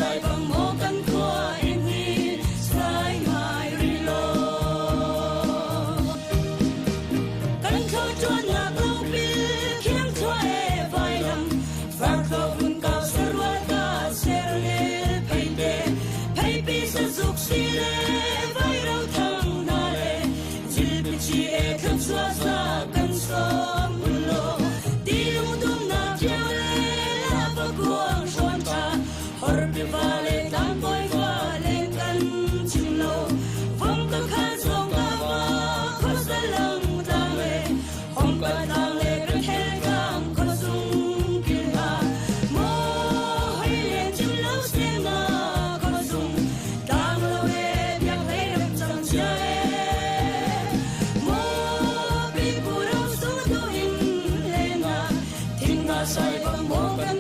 sai bằng mô căn thua em hi sai mai rilo căn thua chuan ngạc lâu pi khiêm thua e vai lam phar thua vun cao sơ ruột ca sơ lê pay đê pay pi sa dục si lê vai rau thang na lê zil pi chi e khắp xóa xa căn sông lô đi lung tung na chiao lê la pa cuang xuân cha hor pi va lê tam boy va lê căn chim lô phong cơ khan sông ca va khó sa lăng tang lê hong ca tang lê bên hel cang khó sung kia ha mô hay lê chim lâu xem na khó sung tang lâu e biang lê đập chẳng chia e mô pi pu rau sung tu in lê na thinh nga sai bằng mô căn